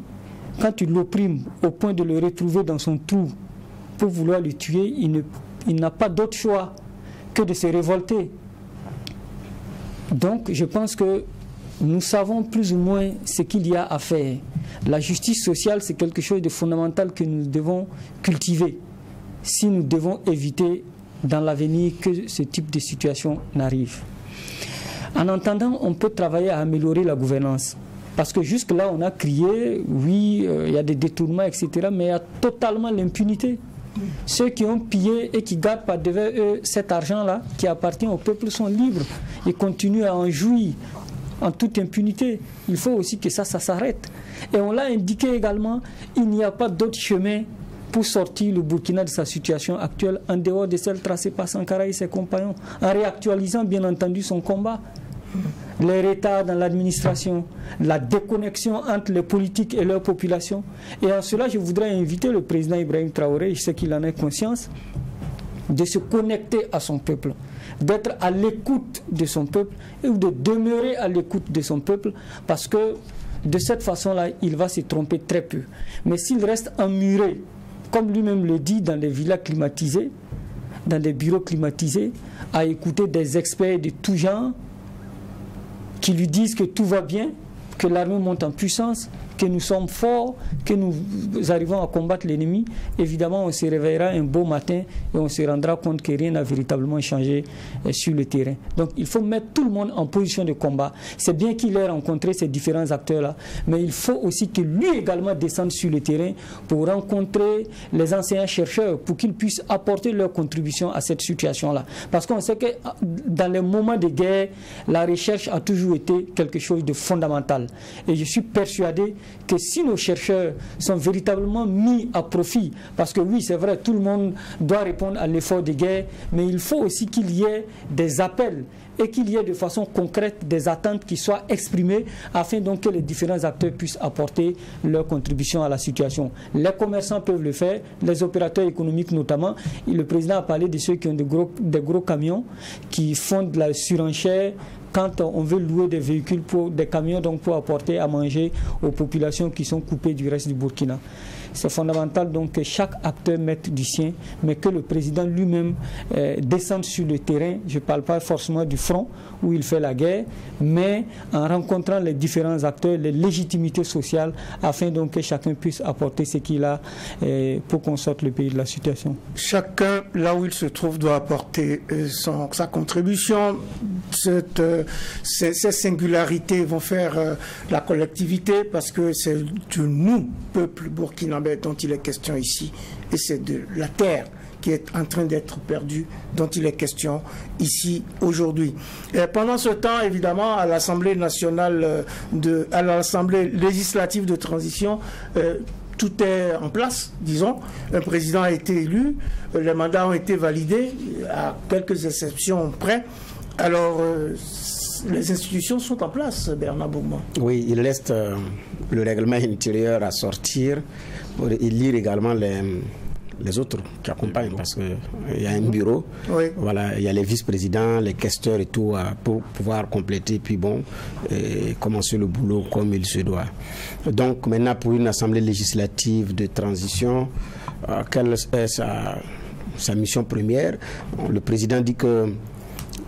Speaker 4: quand tu l'opprimes au point de le retrouver dans son trou pour vouloir le tuer, il n'a pas d'autre choix que de se révolter. Donc je pense que nous savons plus ou moins ce qu'il y a à faire. La justice sociale, c'est quelque chose de fondamental que nous devons cultiver si nous devons éviter dans l'avenir que ce type de situation n'arrive. En entendant, on peut travailler à améliorer la gouvernance. Parce que jusque-là, on a crié, oui, il y a des détournements, etc., mais il y a totalement l'impunité. Ceux qui ont pillé et qui gardent par devant eux cet argent-là, qui appartient au peuple, sont libres et continuent à en jouir en toute impunité. Il faut aussi que ça s'arrête. Et on l'a indiqué également, il n'y a pas d'autre chemin pour sortir le Burkina de sa situation actuelle en dehors de celle tracée par Sankara et ses compagnons, en réactualisant bien entendu son combat. Les retards dans l'administration, la déconnexion entre les politiques et leur population. Et en cela, je voudrais inviter le président Ibrahim Traoré, je sais qu'il en a conscience, de se connecter à son peuple, d'être à l'écoute de son peuple et de demeurer à l'écoute de son peuple, parce que de cette façon-là, il va se tromper très peu. Mais s'il reste emmuré, comme lui-même le dit, dans des villas climatisées, dans des bureaux climatisés, à écouter des experts de tout genre qui lui disent que tout va bien, que l'armée monte en puissance, que nous sommes forts, que nous arrivons à combattre l'ennemi, évidemment on se réveillera un beau matin et on se rendra compte que rien n'a véritablement changé sur le terrain. Donc il faut mettre tout le monde en position de combat. C'est bien qu'il ait rencontré ces différents acteurs-là, mais il faut aussi que lui également descende sur le terrain pour rencontrer les enseignants-chercheurs, pour qu'ils puissent apporter leur contribution à cette situation-là. Parce qu'on sait que dans les moments de guerre, la recherche a toujours été quelque chose de fondamental. Et je suis persuadé que si nos chercheurs sont véritablement mis à profit, parce que oui, c'est vrai, tout le monde doit répondre à l'effort de guerre, mais il faut aussi qu'il y ait des appels et qu'il y ait de façon concrète des attentes qui soient exprimées afin donc que les différents acteurs puissent apporter leur contribution à la situation. Les commerçants peuvent le faire, les opérateurs économiques notamment. Le président a parlé de ceux qui ont des gros camions qui font de la surenchère quand on veut louer des véhicules, des camions donc pour apporter à manger aux populations qui sont coupées du reste du Burkina. C'est fondamental donc que chaque acteur mette du sien, mais que le président lui-même descende sur le terrain. Je ne parle pas forcément du front où il fait la guerre, mais en rencontrant les différents acteurs, les légitimités sociales, afin donc que chacun puisse apporter ce qu'il a pour qu'on sorte le pays de la situation.
Speaker 1: Chacun, là où il se trouve, doit apporter sa contribution. Ces singularités vont faire la collectivité, parce que c'est de nous, peuple burkinabé, dont il est question ici, et c'est de la terre qui est en train d'être perdue dont il est question ici aujourd'hui. Et pendant ce temps, évidemment, à l'Assemblée nationale, à l'Assemblée législative de transition, tout est en place, disons. Un président a été élu, les mandats ont été validés, à quelques exceptions près. Alors, les institutions sont en place, Bernard Bougman.
Speaker 2: Oui, il reste le règlement intérieur à sortir pour élire également les autres qui accompagnent, parce qu'il y a un bureau, oui. Voilà, il y a les vice-présidents, les questeurs et tout pour pouvoir compléter, puis bon, commencer le boulot comme il se doit. Donc maintenant, pour une assemblée législative de transition, quelle est sa mission première? Le président dit que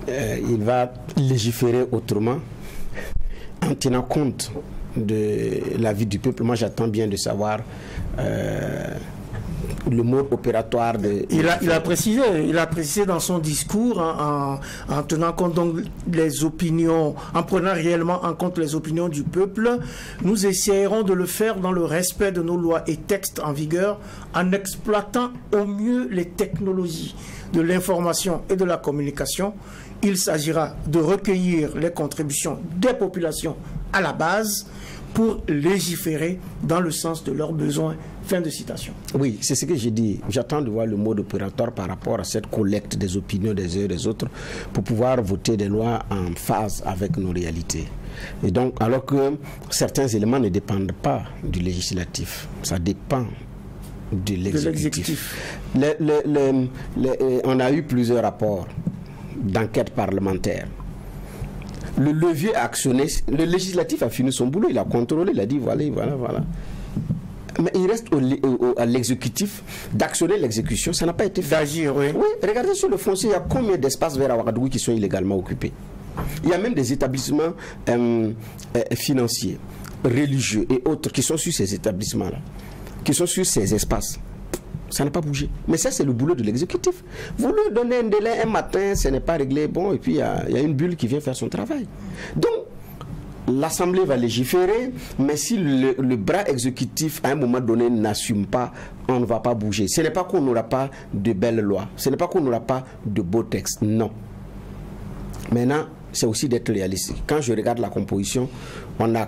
Speaker 2: il va légiférer autrement en tenant compte de la vie du peuple. Moi, j'attends bien de savoir le mode opératoire de...
Speaker 1: Il a précisé dans son discours, en tenant compte donc les opinions, en prenant réellement en compte les opinions du peuple. Nous essayerons de le faire dans le respect de nos lois et textes en vigueur, en exploitant au mieux les technologies de l'information et de la communication. Il s'agira de recueillir les contributions des populations à la base pour légiférer dans le sens de leurs besoins. Fin de citation.
Speaker 2: Oui, c'est ce que j'ai dit. J'attends de voir le mode opératoire par rapport à cette collecte des opinions des uns et des autres pour pouvoir voter des lois en phase avec nos réalités. Et donc, alors que certains éléments ne dépendent pas du législatif, ça dépend de l'exécutif. On a eu plusieurs rapports d'enquête parlementaire. Le levier a actionné, le législatif a fini son boulot, il a contrôlé, il a dit voilà. Mais il reste à l'exécutif d'actionner l'exécution, ça n'a pas été fait.
Speaker 1: D'agir, oui.
Speaker 2: Oui, regardez sur le foncier, il y a combien d'espaces verts à Ouagadougou qui sont illégalement occupés. Il y a même des établissements financiers, religieux et autres qui sont sur ces établissements-là, qui sont sur ces espaces. Ça n'a pas bougé. Mais ça, c'est le boulot de l'exécutif. Vous lui donnez un délai un matin, ce n'est pas réglé, bon, et puis il y a une bulle qui vient faire son travail. Donc, l'Assemblée va légiférer, mais si le bras exécutif, à un moment donné, n'assume pas, on ne va pas bouger. Ce n'est pas qu'on n'aura pas de belles lois, ce n'est pas qu'on n'aura pas de beaux textes, non. Maintenant, c'est aussi d'être réaliste. Quand je regarde la composition, on a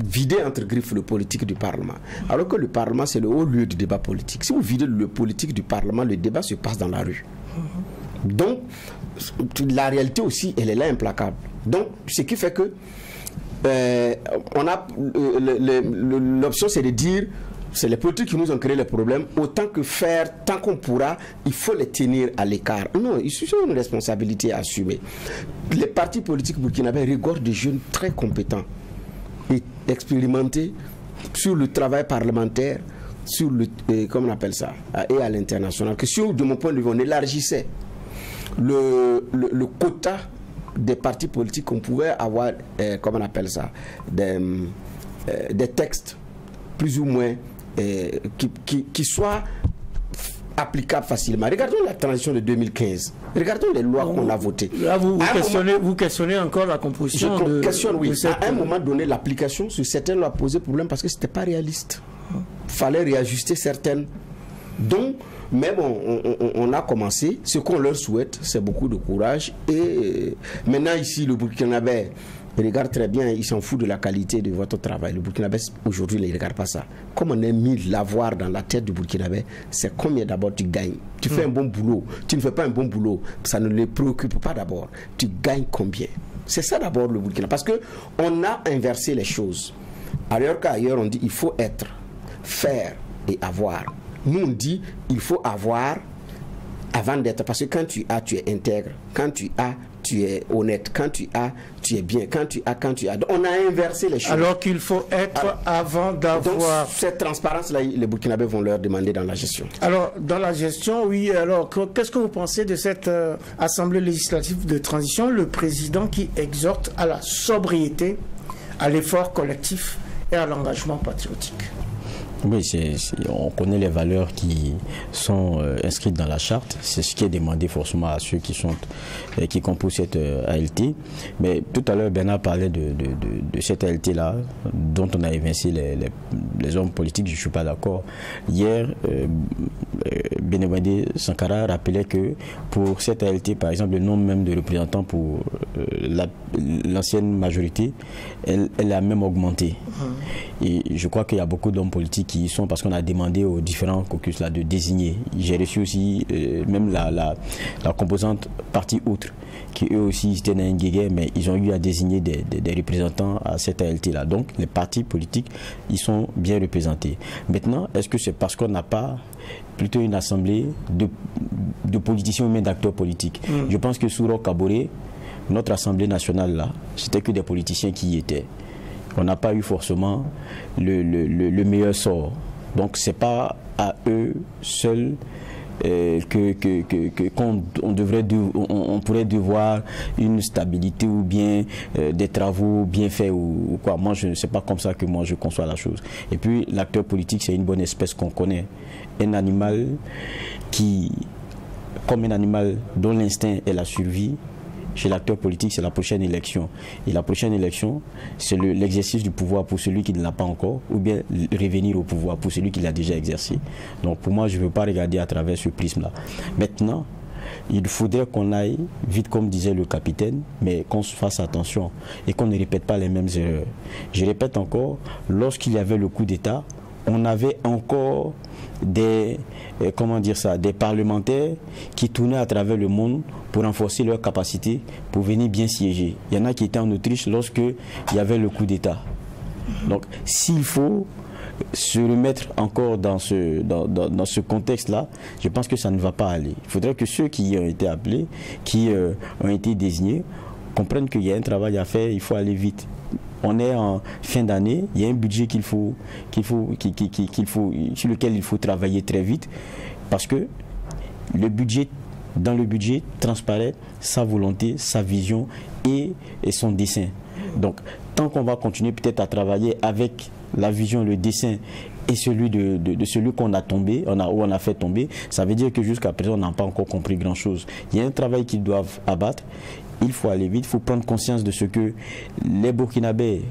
Speaker 2: vidé entre griffes le politique du Parlement. Alors que le Parlement, c'est le haut lieu du débat politique. Si vous videz le politique du Parlement, le débat se passe dans la rue. Donc, la réalité aussi, elle est là implacable. Donc, ce qui fait que on a l'option, c'est de dire c'est les politiques qui nous ont créé les problèmes, autant que faire, tant qu'on pourra, il faut les tenir à l'écart. Non, ils ont une responsabilité à assumer. Les partis politiques burkinabés regorgent de jeunes très compétents et expérimentés sur le travail parlementaire, sur le, comment on appelle ça, et à l'international. Que si, de mon point de vue, on élargissait le quota des partis politiques, qu'on pouvait avoir, comment on appelle ça, des textes plus ou moins qui soit applicable facilement. Regardons la transition de 2015. Regardons les lois qu'on a votées.
Speaker 1: Là, vous questionnez encore la composition
Speaker 2: de cette... À un moment donné, l'application sur certaines lois posait problème parce que ce n'était pas réaliste. Il fallait réajuster certaines. Donc, mais bon, on a commencé. Ce qu'on leur souhaite, c'est beaucoup de courage. Et maintenant, ici, le Burkinabé regarde très bien, il s'en fout de la qualité de votre travail. Le Burkinabé, aujourd'hui, il ne regarde pas ça. Comme on a mis l'avoir dans la tête du Burkinabé, c'est combien d'abord tu gagnes. Tu fais un bon boulot, tu ne fais pas un bon boulot, ça ne les préoccupe pas d'abord. Tu gagnes combien? C'est ça d'abord le Burkina. Parce qu'on a inversé les choses. Ailleurs qu'ailleurs, on dit il faut être, faire et avoir. Nous, on dit il faut avoir avant d'être. Parce que quand tu as, tu es intègre. Quand tu as, tu es honnête. Quand tu as, tu es bien. Quand tu as. Donc, on a inversé les choses.
Speaker 1: Alors qu'il faut être avant d'avoir.
Speaker 2: Donc, cette transparence-là, les Burkinabés vont leur demander dans la gestion.
Speaker 1: Alors, dans la gestion, oui. Alors, qu'est-ce que vous pensez de cette Assemblée législative de transition? Le président qui exhorte à la sobriété, à l'effort collectif et à l'engagement patriotique.
Speaker 3: Oui, on connaît les valeurs qui sont inscrites dans la charte. C'est ce qui est demandé forcément à ceux qui composent cette ALT. Mais tout à l'heure, Bernard parlait de cette ALT-là, dont on a évincé les hommes politiques. Je ne suis pas d'accord. Hier, Benebade Sankara rappelait que pour cette ALT, par exemple, le nombre même de représentants pour l'ancienne majorité, elle a même augmenté. Et je crois qu'il y a beaucoup d'hommes politiques qui y sont parce qu'on a demandé aux différents caucus là de désigner. J'ai reçu aussi même la composante partie outre qui eux aussi étaient dans un guéguerre, mais ils ont eu à désigner des représentants à cette ALT là. Donc les partis politiques, ils sont bien représentés. Maintenant, est-ce que c'est parce qu'on n'a pas plutôt une assemblée de politiciens ou même d'acteurs politiques? Je pense que sous Roch Kaboré, notre assemblée nationale là, c'était que des politiciens qui y étaient. On n'a pas eu forcément le meilleur sort. Donc c'est pas à eux seuls on pourrait devoir une stabilité ou bien des travaux bien faits ou quoi. Moi, je ne sais pas comme ça que moi je conçois la chose. Et puis l'acteur politique, c'est une bonne espèce qu'on connaît. Un animal comme un animal dont l'instinct est la survie. Chez l'acteur politique, c'est la prochaine élection. Et la prochaine élection, c'est l'exercice du pouvoir pour celui qui ne l'a pas encore, ou bien revenir au pouvoir pour celui qui l'a déjà exercé. Donc pour moi, je ne veux pas regarder à travers ce prisme-là. Maintenant, il faudrait qu'on aille vite, comme disait le capitaine, mais qu'on fasse attention et qu'on ne répète pas les mêmes erreurs. Je répète encore, lorsqu'il y avait le coup d'État, on avait encore des parlementaires qui tournaient à travers le monde pour renforcer leur capacité pour venir bien siéger. Il y en a qui étaient en Autriche lorsqu'il y avait le coup d'État. Donc s'il faut se remettre encore dans ce contexte-là, je pense que ça ne va pas aller. Il faudrait que ceux qui ont été appelés, qui ont été désignés, comprennent qu'il y a un travail à faire, il faut aller vite. On est en fin d'année, il y a un budget sur lequel il faut travailler très vite parce que dans le budget transparaît sa volonté, sa vision et son dessein. Donc, tant qu'on va continuer peut-être à travailler avec la vision, le dessein et celui de celui qu'on a tombé, on a fait tomber, ça veut dire que jusqu'à présent, on n'a pas encore compris grand-chose. Il y a un travail qu'ils doivent abattre. Il faut aller vite, il faut prendre conscience de ce que les Burkinabés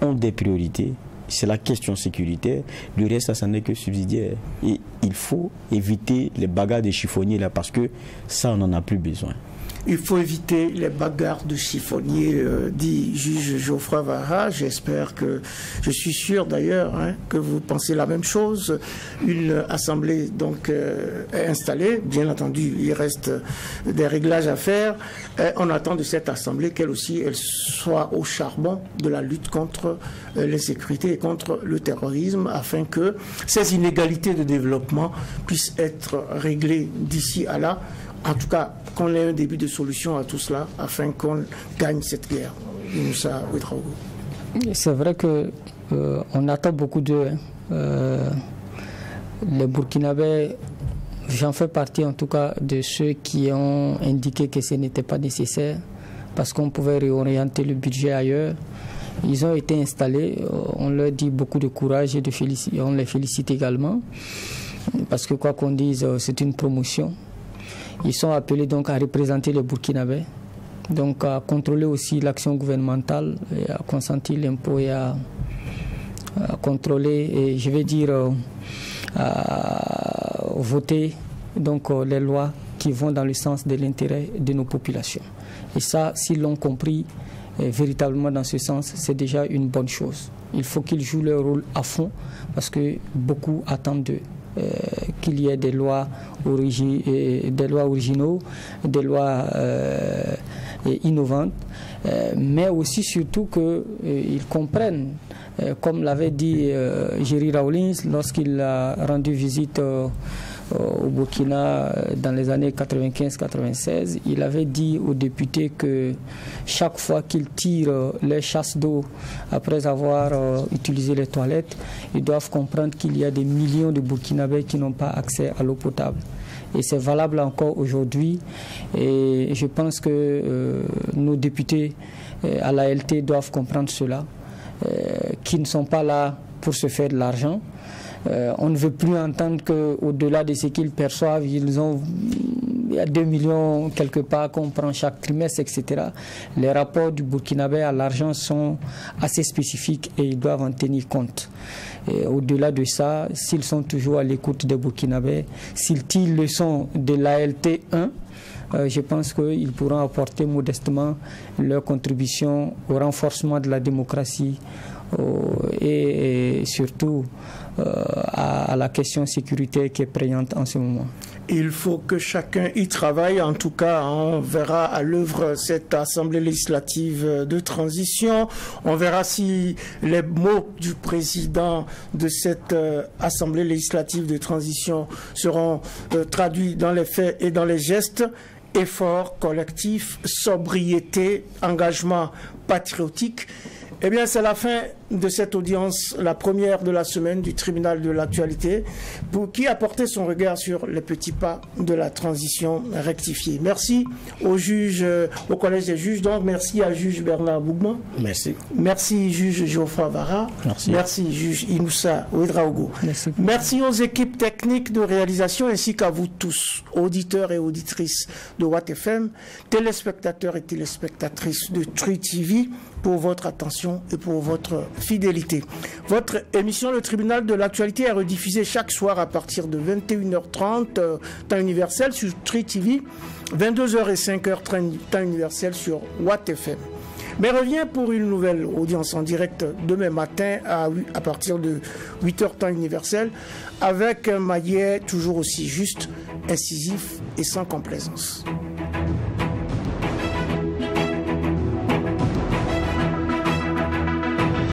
Speaker 3: ont des priorités. C'est la question sécuritaire. Le reste, ça n'est que subsidiaire. Et il faut éviter les bagarres des chiffonniers là parce que ça, on n'en a plus besoin.
Speaker 1: Il faut éviter les bagarres de chiffonniers, dit juge Geoffroy Vara. J'espère que, je suis sûr d'ailleurs, que vous pensez la même chose. Une assemblée donc est installée. Bien entendu, il reste des réglages à faire. On attend de cette assemblée qu'elle aussi, elle soit au charbon de la lutte contre l'insécurité et contre le terrorisme, afin que ces inégalités de développement puissent être réglées d'ici à là. En tout cas, qu'on ait un début de solution à tout cela afin qu'on gagne cette guerre.
Speaker 4: C'est vrai que on attend beaucoup d'eux. Les Burkinabés, j'en fais partie en tout cas de ceux qui ont indiqué que ce n'était pas nécessaire parce qu'on pouvait réorienter le budget ailleurs. Ils ont été installés, on leur dit beaucoup de courage et on les félicite également, parce que quoi qu'on dise, c'est une promotion. Ils sont appelés donc à représenter les Burkinabés, donc à contrôler aussi l'action gouvernementale, et à consentir l'impôt et à contrôler, et je vais dire à voter donc les lois qui vont dans le sens de l'intérêt de nos populations. Et ça, s'ils l'ont compris véritablement dans ce sens, c'est déjà une bonne chose. Il faut qu'ils jouent leur rôle à fond, parce que beaucoup attendent d'eux. Qu'il y ait des lois originaux, des lois innovantes, mais aussi surtout qu'ils comprennent, comme l'avait dit Jerry Rawlings lorsqu'il a rendu visite au Burkina dans les années 95-96, il avait dit aux députés que chaque fois qu'ils tirent les chasses d'eau après avoir utilisé les toilettes, ils doivent comprendre qu'il y a des millions de Burkinabés qui n'ont pas accès à l'eau potable. Et c'est valable encore aujourd'hui. Et je pense que nos députés à l'ALT doivent comprendre cela, qui ne sont pas là pour se faire de l'argent. On ne veut plus entendre qu'au-delà de ce qu'ils perçoivent, il y a 2 millions quelque part qu'on prend chaque trimestre, etc. Les rapports du Burkinabé à l'argent sont assez spécifiques et ils doivent en tenir compte. Au-delà de ça, s'ils sont toujours à l'écoute des Burkinabés, s'ils tirent leçon de l'ALT 1, je pense qu'ils pourront apporter modestement leur contribution au renforcement de la démocratie et surtout à la question sécuritaire qui est prégnante en ce moment.
Speaker 1: Il faut que chacun y travaille. En tout cas, on verra à l'œuvre cette assemblée législative de transition. On verra si les mots du président de cette assemblée législative de transition seront traduits dans les faits et dans les gestes. Effort collectif, sobriété, engagement patriotique. Eh bien, c'est la fin de cette audience, la première de la semaine du tribunal de l'actualité, qui a porté son regard sur les petits pas de la transition rectifiée. Merci au juge, au collège des juges. Donc, merci à juge Bernard Bougman.
Speaker 2: Merci.
Speaker 1: Merci juge Geoffroy Vara.
Speaker 3: Merci.
Speaker 1: Merci juge Inoussa Ouedraogo.
Speaker 4: Merci.
Speaker 1: Merci aux équipes techniques de réalisation ainsi qu'à vous tous, auditeurs et auditrices de Watt FM, téléspectateurs et téléspectatrices de True TV, pour votre attention et pour votre fidélité. Votre émission Le Tribunal de l'actualité est rediffusée chaque soir à partir de 21h30 temps universel sur True TV, 22h et 5h temps universel sur Watt FM. Mais revient pour une nouvelle audience en direct demain matin à partir de 8h temps universel avec un maillet toujours aussi juste, incisif et sans complaisance.